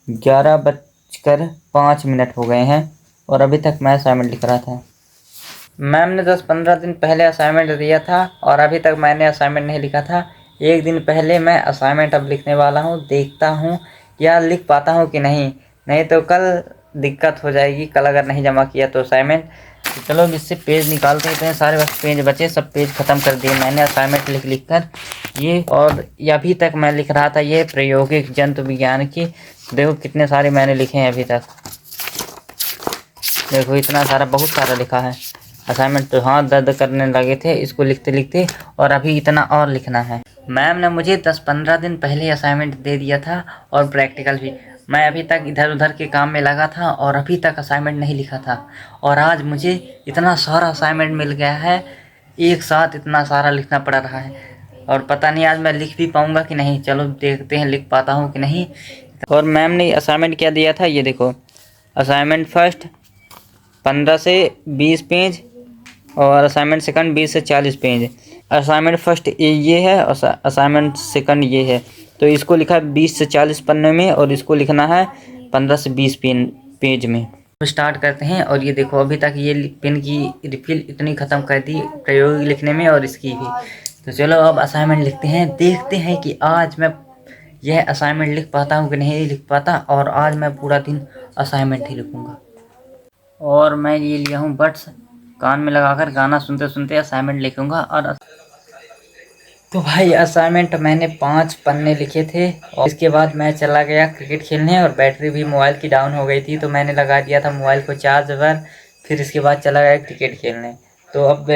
11:05 हो गए हैं और अभी तक मैं असाइनमेंट लिख रहा था। मैम ने 10-15 दिन पहले असाइनमेंट दिया था और अभी तक मैंने असाइनमेंट नहीं लिखा था। एक दिन पहले मैं असाइनमेंट अब लिखने वाला हूँ, देखता हूँ या लिख पाता हूँ कि नहीं तो कल दिक्कत हो जाएगी, कल अगर नहीं जमा किया तो असाइनमेंट। तो चलो अब इससे पेज निकालते हैं, सारे बस पेज बचे, सब पेज ख़त्म कर दिए मैंने असाइनमेंट लिख कर ये। और ये अभी तक मैं लिख रहा था ये प्रायोगिक जंतु विज्ञान की। देखो कितने सारे मैंने लिखे हैं अभी तक, देखो इतना सारा, बहुत सारा लिखा है असाइनमेंट। तो हाथ दर्द करने लगे थे इसको लिखते लिखते, और अभी इतना और लिखना है। मैम ने मुझे 10-15 दिन पहले असाइनमेंट दे दिया था और प्रैक्टिकल भी। मैं अभी तक इधर उधर के काम में लगा था और अभी तक असाइनमेंट नहीं लिखा था, और आज मुझे इतना सारा असाइनमेंट मिल गया है, एक साथ इतना सारा लिखना पड़ रहा है और पता नहीं आज मैं लिख भी पाऊँगा कि नहीं। चलो देखते हैं लिख पाता हूँ कि नहीं। और मैम ने असाइनमेंट क्या दिया था ये देखो, असाइनमेंट फर्स्ट 15 से 20 पेज और असाइनमेंट सेकंड 20 से 40 पेज। असाइनमेंट फर्स्ट ये है और असाइनमेंट सेकंड ये है। तो इसको लिखा है 20 से 40 पन्ने में और इसको लिखना है 15 से 20 पेज में। तो स्टार्ट करते हैं। और ये देखो अभी तक ये पेन की रिफिल इतनी ख़त्म कर दी प्रयोग लिखने में और इसकी भी। तो चलो अब असाइनमेंट लिखते हैं, देखते हैं कि आज मैं यह असाइनमेंट लिख पाता हूँ कि नहीं लिख पाता। और आज मैं पूरा दिन असाइनमेंट ही लिखूँगा। और मैं ये लिया हूँ बड्स, कान में लगाकर गाना सुनते सुनते असाइनमेंट लिखूँगा। और तो भाई असाइनमेंट मैंने 5 पन्ने लिखे थे और इसके बाद मैं चला गया क्रिकेट खेलने और बैटरी भी मोबाइल की डाउन हो गई थी, तो मैंने लगा दिया था मोबाइल को चार्ज पर। फिर इसके बाद चला गया क्रिकेट खेलने। तो अब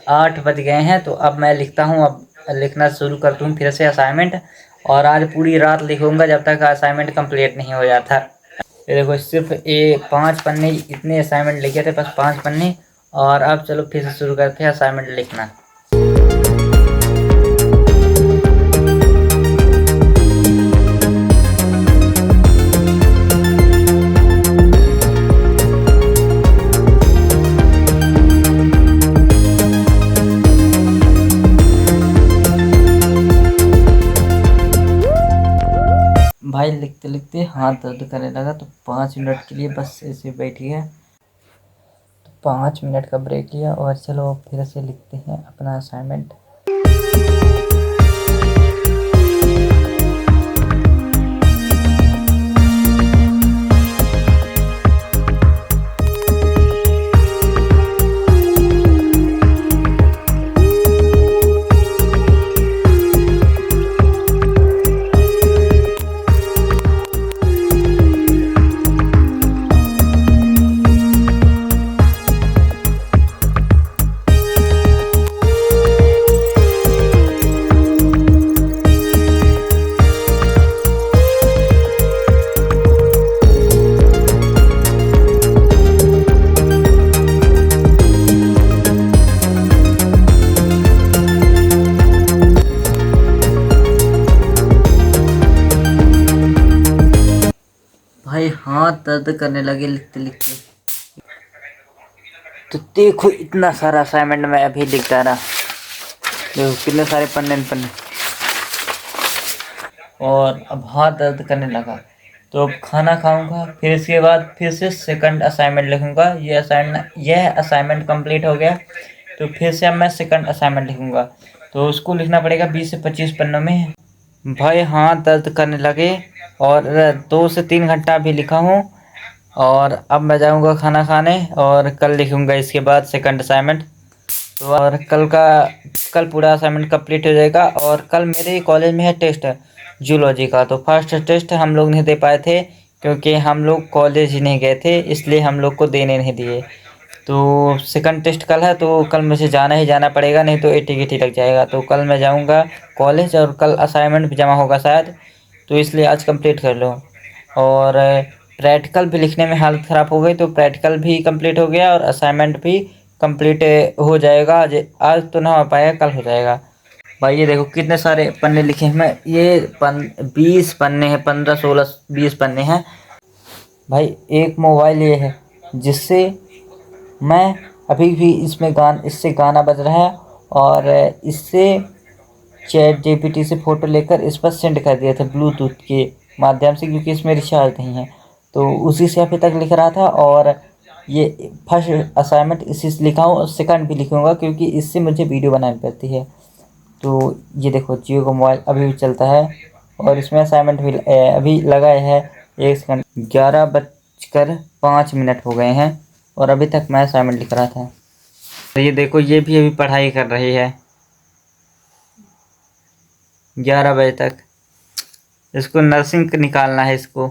8 बज गए हैं, तो अब मैं लिखता हूँ, अब लिखना शुरू करता हूँ फिर से असाइनमेंट। और आज पूरी रात लिखूँगा जब तक असाइनमेंट कंप्लीट नहीं हो जाता। ये देखो सिर्फ ये 5 पन्ने, इतने असाइनमेंट लिखे थे, बस 5 पन्ने। और अब चलो फिर से शुरू करते हैं असाइनमेंट लिखना। भाई लिखते लिखते हाथ दर्द करने लगा, तो 5 मिनट के लिए बस ऐसे बैठ गया। तो 5 मिनट का ब्रेक लिया और चलो फिर से लिखते हैं अपना असाइनमेंट। भाई हाथ दर्द करने लगे लिखते लिखते। तो देखो इतना सारा असाइनमेंट मैं अभी लिख डाला, देखो कितने सारे पन्ने। और अब हाथ दर्द करने लगा, तो अब खाना खाऊंगा, फिर इसके बाद फिर से सेकंड असाइनमेंट लिखूंगा। यह असाइनमेंट कंप्लीट हो गया, तो फिर से अब मैं सेकंड असाइनमेंट लिखूंगा। तो उसको लिखना पड़ेगा 20 से 25 पन्नों में। भाई हाथ दर्द करने लगे और 2 से 3 घंटा भी लिखा हूँ। और अब मैं जाऊँगा खाना खाने और कल लिखूँगा इसके बाद सेकंड असाइनमेंट। तो और कल पूरा असाइनमेंट कंप्लीट हो जाएगा। और कल मेरे कॉलेज में है टेस्ट जूलॉजी का। तो फर्स्ट टेस्ट हम लोग नहीं दे पाए थे क्योंकि हम लोग कॉलेज ही नहीं गए थे, इसलिए हम लोग को देने नहीं दिए। तो सेकंड टेस्ट कल है, तो कल मुझे जाना ही जाना पड़ेगा, नहीं तो टिकट ही लग जाएगा। तो कल मैं जाऊंगा कॉलेज और कल असाइनमेंट भी जमा होगा शायद, तो इसलिए आज कंप्लीट कर लो। और प्रैक्टिकल भी लिखने में हालत ख़राब हो गई, तो प्रैक्टिकल भी कंप्लीट हो गया और असाइनमेंट भी कंप्लीट हो जाएगा। आज तो ना हो पाएगा, कल हो जाएगा। भाई ये देखो कितने सारे पन्ने लिखे हैं मैं, ये 20 पन्ने हैं, 15, 16, 20 पन्ने हैं। भाई एक मोबाइल ये है जिससे मैं अभी भी इससे गाना बज रहा है, और इससे चैट जीपीटी से फ़ोटो लेकर इस पर सेंड कर दिया था ब्लूटूथ के माध्यम से, क्योंकि इसमें रिचार्ज नहीं है, तो उसी से अभी तक लिख रहा था। और ये फर्स्ट असाइनमेंट इसी से लिखा हूँ, और सेकंड भी लिखूँगा क्योंकि इससे मुझे वीडियो बनानी पड़ती है। तो ये देखो जियो का मोबाइल अभी भी चलता है, और इसमें असाइनमेंट भी अभी लगा है 1 सेकंड। 11:05 हो गए हैं और अभी तक मैं असाइनमेंट लिख रहा था। तो ये देखो ये भी अभी पढ़ाई कर रही है 11 बजे तक। इसको नर्सिंग निकालना है इसको।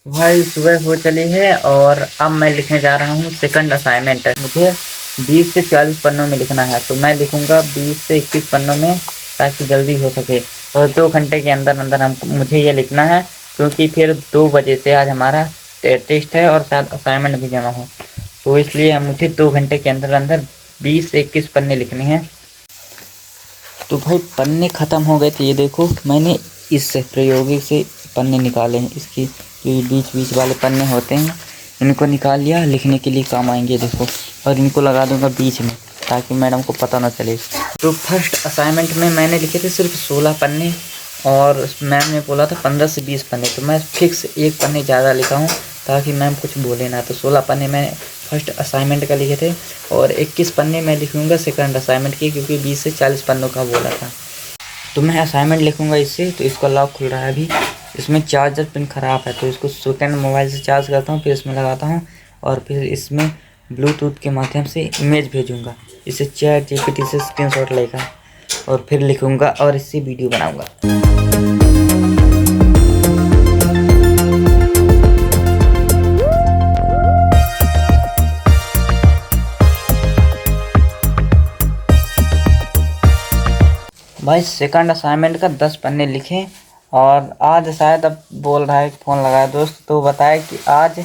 भाई सुबह हो चली है और अब मैं लिखने जा रहा हूँ सेकंड असाइनमेंट। मुझे 20 से 40 पन्नों में लिखना है, तो मैं लिखूँगा 20 से 21 पन्नों में, ताकि जल्दी हो सके। और 2 घंटे के अंदर अंदर मुझे ये लिखना है, क्योंकि फिर 2 बजे से आज हमारा टेस्ट है और शायद असाइनमेंट भी जमा हो, तो इसलिए मुझे 2 घंटे के अंदर अंदर 20 से 21 पन्ने लिखने हैं। तो भाई पन्ने ख़त्म हो गए थे। ये देखो मैंने इस प्रयोगी से पन्ने निकाले हैं, इसकी जो ये बीच बीच वाले पन्ने होते हैं इनको निकाल लिया, लिखने के लिए काम आएंगे देखो। और इनको लगा दूंगा बीच में, ताकि मैडम को पता ना चले। तो फर्स्ट असाइनमेंट में मैंने लिखे थे सिर्फ 16 पन्ने, और मैम ने बोला था 15 से 20 पन्ने, तो मैं फिक्स 1 पन्ने ज़्यादा लिखा हूँ ताकि मैम कुछ बोले ना। तो 16 पन्ने मैं फर्स्ट असाइनमेंट का लिखे थे, और 21 पन्ने मैं लिखूँगा सेकंड असाइनमेंट की, क्योंकि 20 से 40 पन्नों का बोला था। तो मैं असाइनमेंट लिखूँगा इससे। तो इसका लॉक खुल रहा है अभी, इसमें चार्जर पिन ख़राब है, तो इसको सेकंड मोबाइल से चार्ज करता हूँ, फिर इसमें लगाता हूँ, और फिर इसमें ब्लूटूथ के माध्यम से इमेज भेजूँगा। इसे ChatGPT से स्क्रीनशॉट लेगा और फिर लिखूँगा और इससे वीडियो बनाऊँगा। भाई सेकंड असाइनमेंट का 10 पन्ने लिखे, और आज शायद अब बोल रहा है, फ़ोन लगाया दोस्त तो बताया कि आज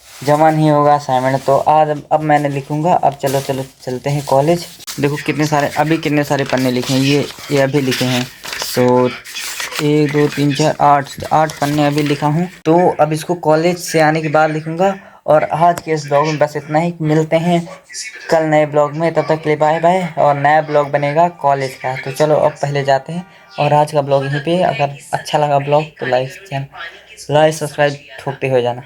जमा नहीं होगा असाइनमेंट, तो आज अब मैंने लिखूँगा। अब चलो चलते हैं कॉलेज। देखो कितने सारे पन्ने लिखे हैं, ये अभी लिखे हैं। तो 1 2 3 4 8 पन्ने अभी लिखा हूँ। तो अब इसको कॉलेज से आने के बाद लिखूँगा। और आज के इस ब्लॉग में बस इतना ही। मिलते हैं कल नए ब्लॉग में, तब तक के लिए बाय बाय। और नया ब्लॉग बनेगा कॉलेज का। तो चलो अब पहले जाते हैं, और आज का ब्लॉग यहीं पे। अगर अच्छा लगा ब्लॉग तो लाइक सब्सक्राइब ठोकते हो जाना।